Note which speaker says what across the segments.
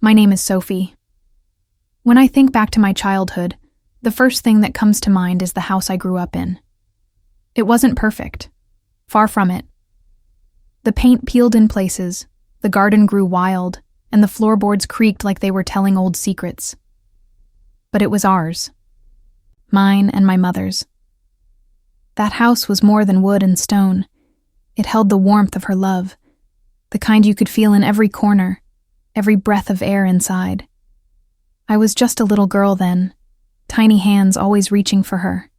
Speaker 1: My name is Sophie. When I think back to my childhood, the first thing that comes to mind is the house I grew up in. It wasn't perfect. Far from it. The paint peeled in places, the garden grew wild, and the floorboards creaked like they were telling old secrets. But it was ours. Mine and my mother's. That house was more than wood and stone. It held the warmth of her love, the kind you could feel in every corner, every breath of air inside. I was just a little girl then, tiny hands always reaching for her.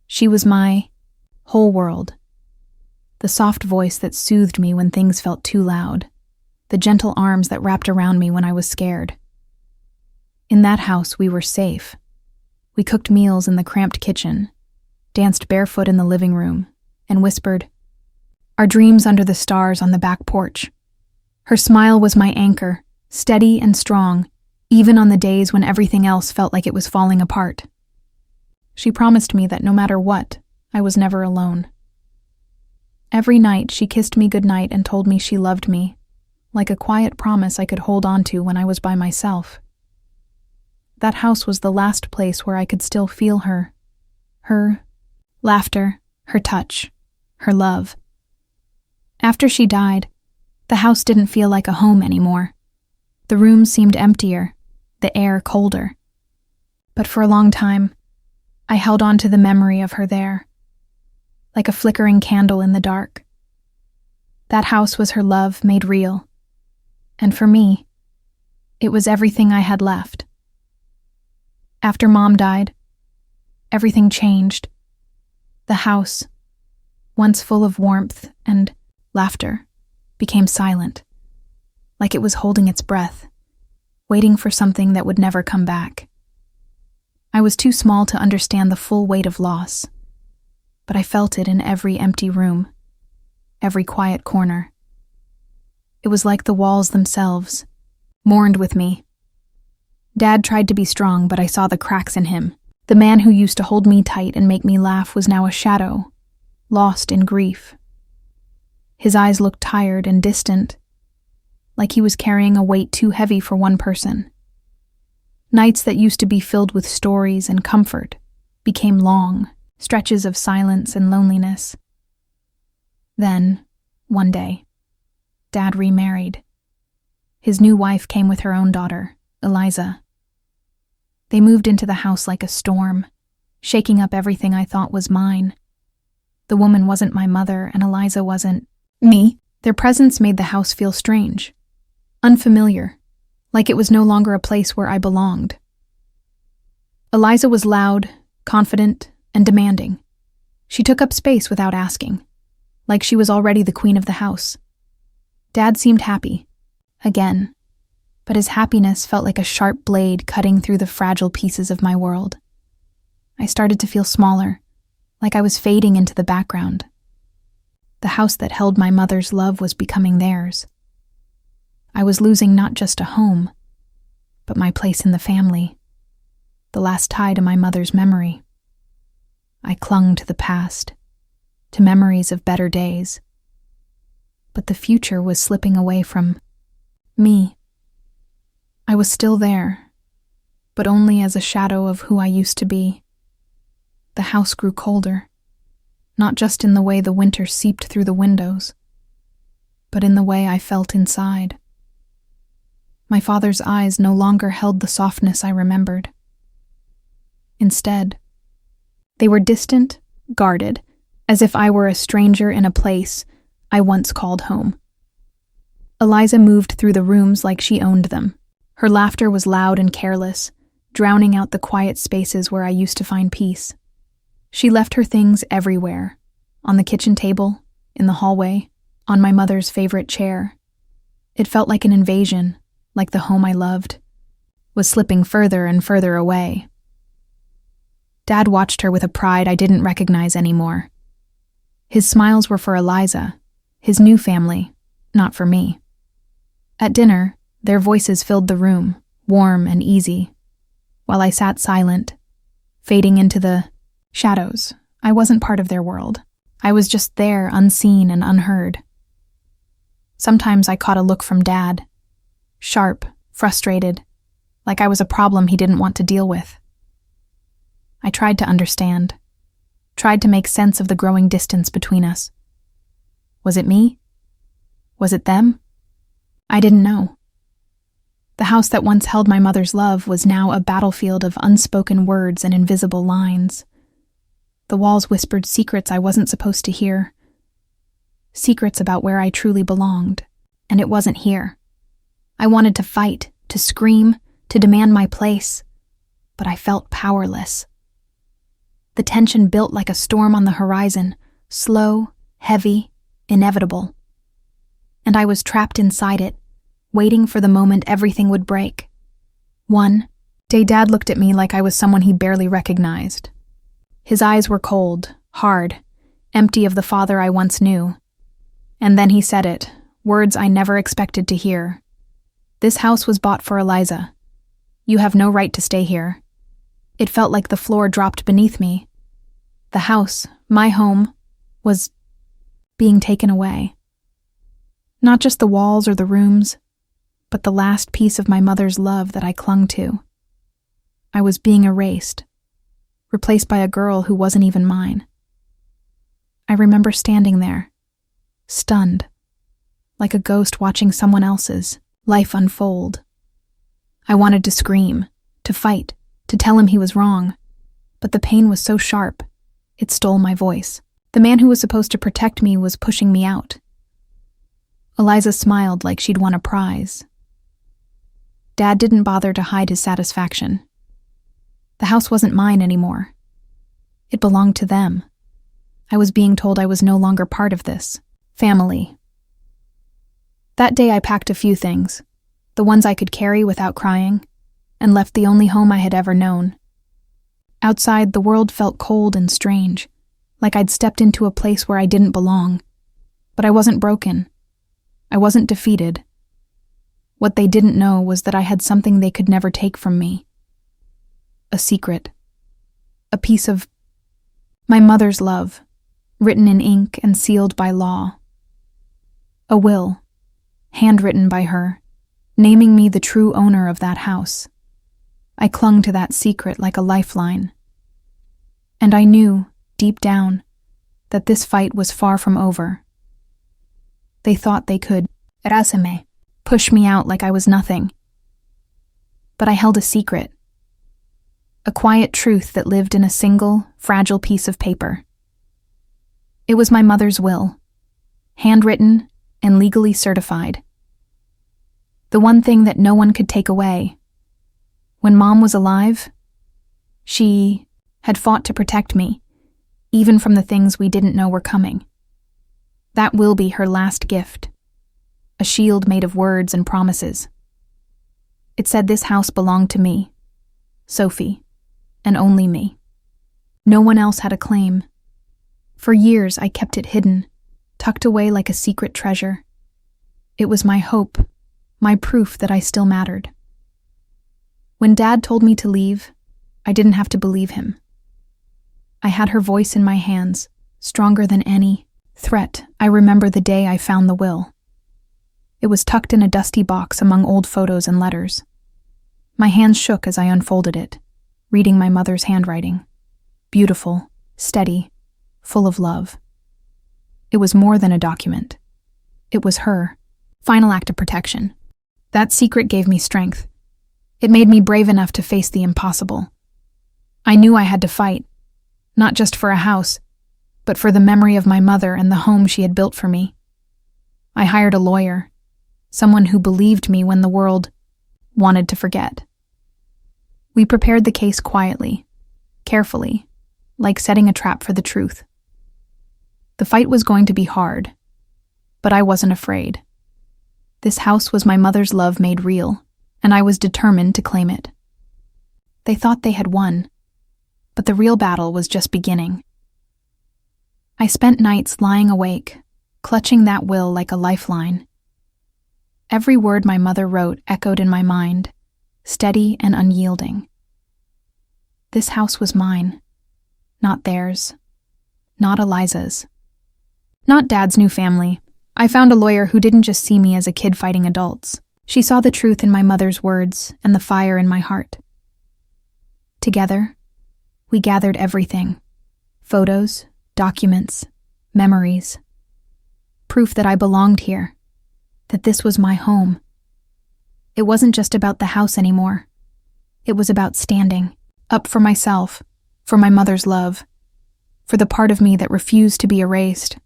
Speaker 1: She was my whole world. The soft voice that soothed me when things felt too loud, the gentle arms that wrapped around me when I was scared. In that house, we were safe. We cooked meals in the cramped kitchen, danced barefoot in the living room, and whispered our dreams under the stars on the back porch. Her smile was my anchor, steady and strong, even on the days when everything else felt like it was falling apart. She promised me that no matter what, I was never alone. Every night she kissed me goodnight and told me she loved me, like a quiet promise I could hold on to when I was by myself. That house was the last place where I could still feel her laughter, her touch, her love. After she died, the house didn't feel like a home anymore. The rooms seemed emptier, the air colder. But for a long time, I held on to the memory of her there, like a flickering candle in the dark. That house was her love made real. And for me, it was everything I had left. After Mom died, everything changed. The house, once full of warmth and laughter, became silent, like it was holding its breath, waiting for something that would never come back. I was too small to understand the full weight of loss, but I felt it in every empty room, every quiet corner. It was like the walls themselves, mourned with me. Dad tried to be strong, but I saw the cracks in him. The man who used to hold me tight and make me laugh was now a shadow, lost in grief. His eyes looked tired and distant, like he was carrying a weight too heavy for one person. Nights that used to be filled with stories and comfort became long stretches of silence and loneliness. Then, one day, Dad remarried. His new wife came with her own daughter, Eliza. They moved into the house like a storm, shaking up everything I thought was mine. The woman wasn't my mother, and Eliza wasn't me. Their presence made the house feel strange, unfamiliar, like it was no longer a place where I belonged. Eliza was loud, confident, and demanding. She took up space without asking, like she was already the queen of the house. Dad seemed happy, again, but his happiness felt like a sharp blade cutting through the fragile pieces of my world. I started to feel smaller, like I was fading into the background. The house that held my mother's love was becoming theirs. I was losing not just a home, but my place in the family, the last tie to my mother's memory. I clung to the past, to memories of better days. But the future was slipping away from me. I was still there, but only as a shadow of who I used to be. The house grew colder, not just in the way the winter seeped through the windows, but in the way I felt inside. My father's eyes no longer held the softness I remembered. Instead, they were distant, guarded, as if I were a stranger in a place I once called home. Eliza moved through the rooms like she owned them. Her laughter was loud and careless, drowning out the quiet spaces where I used to find peace. She left her things everywhere, on the kitchen table, in the hallway, on my mother's favorite chair. It felt like an invasion, like the home I loved was slipping further and further away. Dad watched her with a pride I didn't recognize anymore. His smiles were for Eliza, his new family, not for me. At dinner, their voices filled the room, warm and easy, while I sat silent, fading into the shadows. I wasn't part of their world. I was just there, unseen and unheard. Sometimes I caught a look from Dad, sharp, frustrated, like I was a problem he didn't want to deal with. I tried to understand, tried to make sense of the growing distance between us. Was it me? Was it them? I didn't know. The house that once held my mother's love was now a battlefield of unspoken words and invisible lines. The walls whispered secrets I wasn't supposed to hear. Secrets about where I truly belonged, and it wasn't here. I wanted to fight, to scream, to demand my place, but I felt powerless. The tension built like a storm on the horizon, slow, heavy, inevitable. And I was trapped inside it, waiting for the moment everything would break. One day, Dad looked at me like I was someone he barely recognized. His eyes were cold, hard, empty of the father I once knew. And then he said it, words I never expected to hear. This house was bought for Eliza. You have no right to stay here. It felt like the floor dropped beneath me. The house, my home, was being taken away. Not just the walls or the rooms, but the last piece of my mother's love that I clung to. I was being erased, replaced by a girl who wasn't even mine. I remember standing there, stunned, like a ghost watching someone else's life unfold. I wanted to scream, to fight, to tell him he was wrong, but the pain was so sharp, it stole my voice. The man who was supposed to protect me was pushing me out. Eliza smiled like she'd won a prize. Dad didn't bother to hide his satisfaction. The house wasn't mine anymore. It belonged to them. I was being told I was no longer part of this family. That day I packed a few things, the ones I could carry without crying, and left the only home I had ever known. Outside, the world felt cold and strange, like I'd stepped into a place where I didn't belong. But I wasn't broken. I wasn't defeated. What they didn't know was that I had something they could never take from me. A secret. A piece of my mother's love, written in ink and sealed by law. A will, handwritten by her, naming me the true owner of that house. I clung to that secret like a lifeline. And I knew, deep down, that this fight was far from over. They thought they could, push me out like I was nothing. But I held a secret. A quiet truth that lived in a single, fragile piece of paper. It was my mother's will, handwritten and legally certified. The one thing that no one could take away. When Mom was alive, she had fought to protect me, even from the things we didn't know were coming. That will be her last gift. A shield made of words and promises. It said this house belonged to me, Sophie, and only me. No one else had a claim. For years I kept it hidden, tucked away like a secret treasure. It was my hope, my proof that I still mattered. When Dad told me to leave, I didn't have to believe him. I had her voice in my hands, stronger than any threat. I remember the day I found the will. It was tucked in a dusty box among old photos and letters. My hands shook as I unfolded it, reading my mother's handwriting. Beautiful, steady, full of love. It was more than a document. It was her final act of protection. That secret gave me strength. It made me brave enough to face the impossible. I knew I had to fight, not just for a house, but for the memory of my mother and the home she had built for me. I hired a lawyer, someone who believed me when the world wanted to forget. We prepared the case quietly, carefully, like setting a trap for the truth. The fight was going to be hard, but I wasn't afraid. This house was my mother's love made real, and I was determined to claim it. They thought they had won, but the real battle was just beginning. I spent nights lying awake, clutching that will like a lifeline. Every word my mother wrote echoed in my mind, steady and unyielding. This house was mine, not theirs, not Eliza's, not Dad's new family. I found a lawyer who didn't just see me as a kid fighting adults, She saw the truth in my mother's words and the fire in my heart. Together, we gathered everything: photos, documents, memories. Proof that I belonged here, that this was my home. It wasn't just about the house anymore. It was about standing up for myself, for my mother's love, for the part of me that refused to be erased.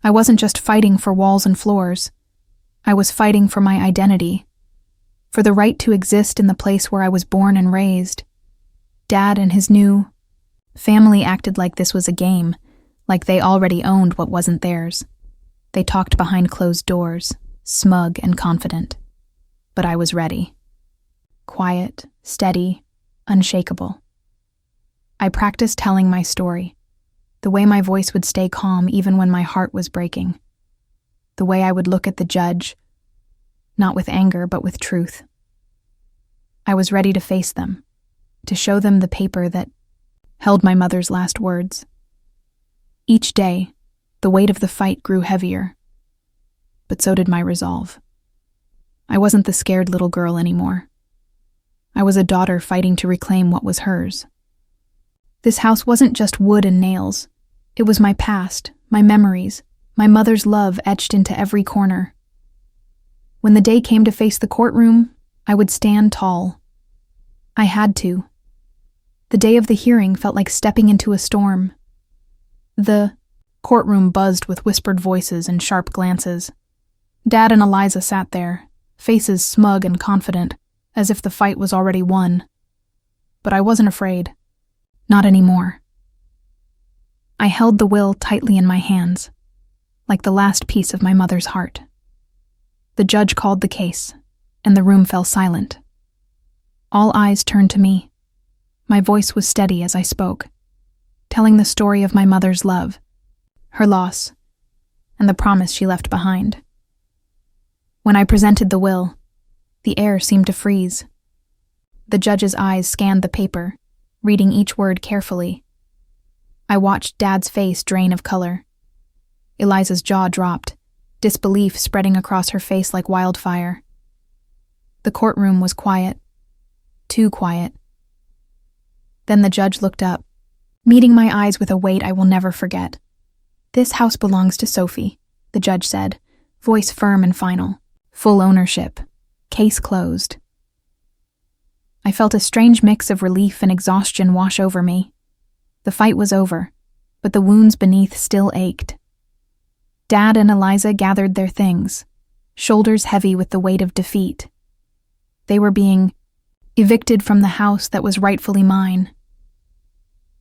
Speaker 1: I wasn't just fighting for walls and floors. I was fighting for my identity, for the right to exist in the place where I was born and raised. Dad and his new family acted like this was a game, like they already owned what wasn't theirs. They talked behind closed doors, smug and confident. But I was ready. Quiet, steady, unshakable. I practiced telling my story, the way my voice would stay calm even when my heart was breaking, the way I would look at the judge, not with anger but with truth. I was ready to face them, to show them the paper that held my mother's last words. Each day, the weight of the fight grew heavier, but so did my resolve. I wasn't the scared little girl anymore. I was a daughter fighting to reclaim what was hers. This house wasn't just wood and nails. It was my past, my memories, my mother's love etched into every corner. When the day came to face the courtroom, I would stand tall. I had to. The day of the hearing felt like stepping into a storm. The courtroom buzzed with whispered voices and sharp glances. Dad and Eliza sat there, faces smug and confident, as if the fight was already won. But I wasn't afraid. Not anymore. I held the will tightly in my hands, like the last piece of my mother's heart. The judge called the case, and the room fell silent. All eyes turned to me. My voice was steady as I spoke, telling the story of my mother's love, her loss, and the promise she left behind. When I presented the will, the air seemed to freeze. The judge's eyes scanned the paper, reading each word carefully. I watched Dad's face drain of color. Eliza's jaw dropped, disbelief spreading across her face like wildfire. The courtroom was quiet. Too quiet. Then the judge looked up, meeting my eyes with a weight I will never forget. "This house belongs to Sophie," the judge said, voice firm and final. Full ownership. Case closed. I felt a strange mix of relief and exhaustion wash over me. The fight was over, but the wounds beneath still ached. Dad and Eliza gathered their things, shoulders heavy with the weight of defeat. They were being evicted from the house that was rightfully mine.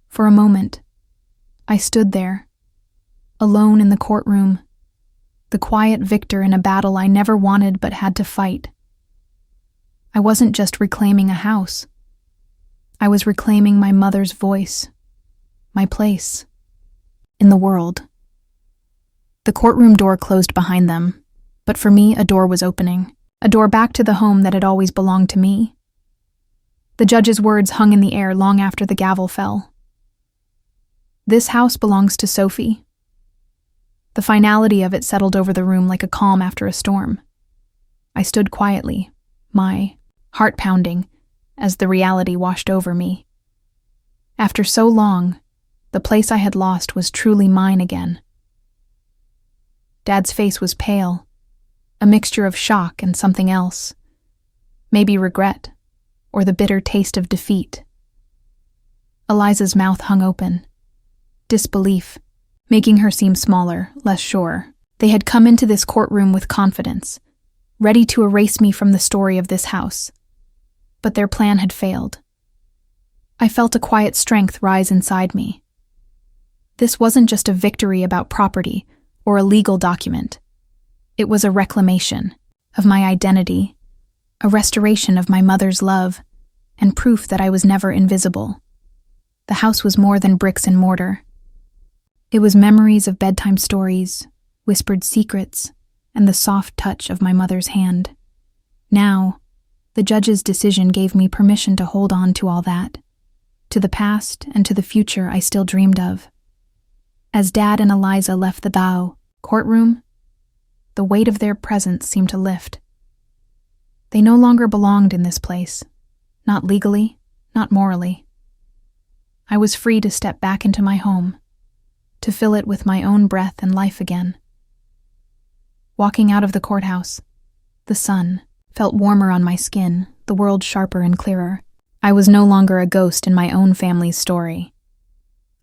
Speaker 1: For a moment, I stood there, alone in the courtroom, the quiet victor in a battle I never wanted but had to fight. I wasn't just reclaiming a house. I was reclaiming my mother's voice, my place in the world. The courtroom door closed behind them, but for me a door was opening, a door back to the home that had always belonged to me. The judge's words hung in the air long after the gavel fell. "This house belongs to Sophie." The finality of it settled over the room like a calm after a storm. I stood quietly, my heart pounding, as the reality washed over me. After so long, the place I had lost was truly mine again. Dad's face was pale, a mixture of shock and something else. Maybe regret, or the bitter taste of defeat. Eliza's mouth hung open. Disbelief, making her seem smaller, less sure. They had come into this courtroom with confidence, ready to erase me from the story of this house. But their plan had failed. I felt a quiet strength rise inside me. This wasn't just a victory about property or a legal document. It was a reclamation of my identity, a restoration of my mother's love, and proof that I was never invisible. The house was more than bricks and mortar. It was memories of bedtime stories, whispered secrets, and the soft touch of my mother's hand. Now, the judge's decision gave me permission to hold on to all that, to the past and to the future I still dreamed of. As Dad and Eliza left the courtroom, the weight of their presence seemed to lift. They no longer belonged in this place. Not legally, not morally. I was free to step back into my home, to fill it with my own breath and life again. Walking out of the courthouse, the sun felt warmer on my skin, the world sharper and clearer. I was no longer a ghost in my own family's story.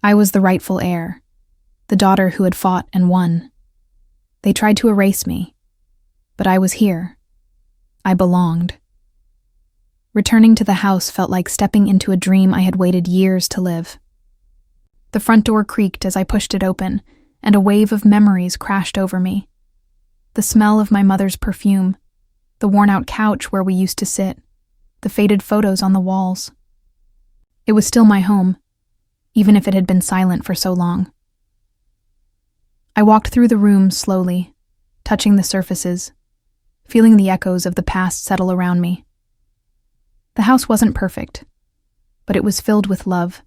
Speaker 1: I was the rightful heir, the daughter who had fought and won. They tried to erase me, but I was here. I belonged. Returning to the house felt like stepping into a dream I had waited years to live. The front door creaked as I pushed it open, and a wave of memories crashed over me. The smell of my mother's perfume, the worn-out couch where we used to sit, the faded photos on the walls. It was still my home, even if it had been silent for so long. I walked through the rooms slowly, touching the surfaces, feeling the echoes of the past settle around me. The house wasn't perfect, but it was filled with love.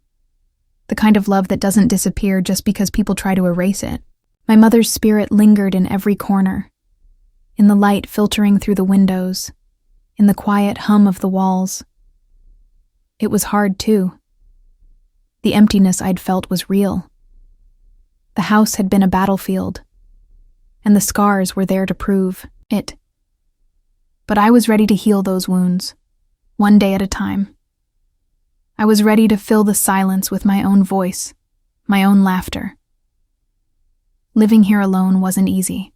Speaker 1: The kind of love that doesn't disappear just because people try to erase it. My mother's spirit lingered in every corner, in the light filtering through the windows, in the quiet hum of the walls. It was hard, too. The emptiness I'd felt was real. The house had been a battlefield, and the scars were there to prove it. But I was ready to heal those wounds, one day at a time. I was ready to fill the silence with my own voice, my own laughter. Living here alone wasn't easy.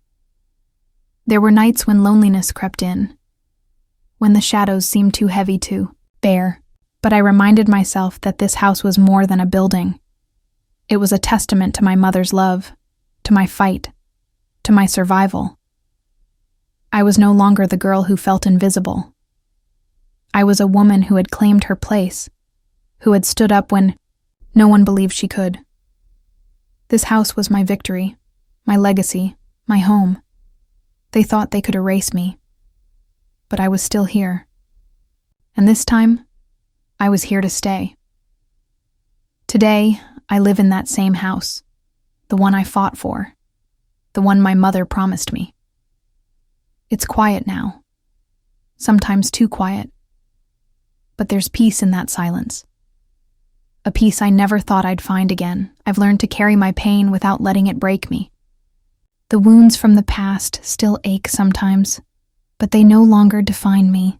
Speaker 1: There were nights when loneliness crept in, when the shadows seemed too heavy to bear, but I reminded myself that this house was more than a building. It was a testament to my mother's love, to my fight, to my survival. I was no longer the girl who felt invisible. I was a woman who had claimed her place, who had stood up when no one believed she could. This house was my victory, my legacy, my home. They thought they could erase me, but I was still here. And this time, I was here to stay. Today, I live in that same house, the one I fought for, the one my mother promised me. It's quiet now, sometimes too quiet, but there's peace in that silence. A peace I never thought I'd find again. I've learned to carry my pain without letting it break me. The wounds from the past still ache sometimes, but they no longer define me.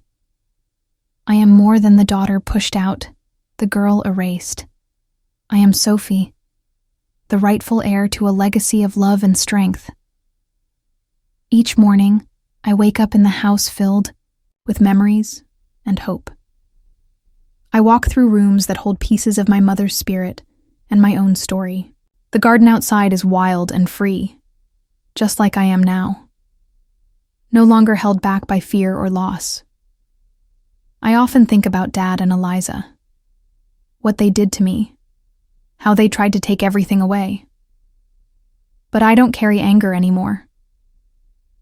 Speaker 1: I am more than the daughter pushed out, the girl erased. I am Sophie, the rightful heir to a legacy of love and strength. Each morning, I wake up in the house filled with memories and hope. I walk through rooms that hold pieces of my mother's spirit and my own story. The garden outside is wild and free, just like I am now. No longer held back by fear or loss. I often think about Dad and Eliza, what they did to me, how they tried to take everything away. But I don't carry anger anymore.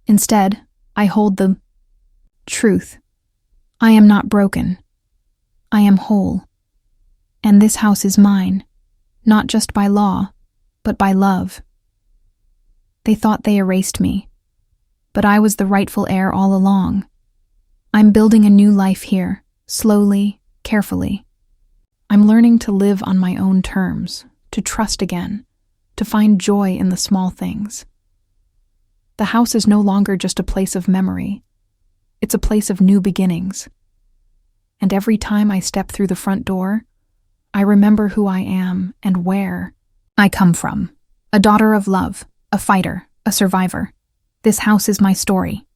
Speaker 1: Instead, I hold the truth. I am not broken. I am whole. And this house is mine, not just by law, but by love. They thought they erased me, but I was the rightful heir all along. I'm building a new life here, slowly, carefully. I'm learning to live on my own terms, to trust again, to find joy in the small things. The house is no longer just a place of memory. It's a place of new beginnings. And every time I step through the front door, I remember who I am and where I come from. A daughter of love, a fighter, a survivor. This house is my story.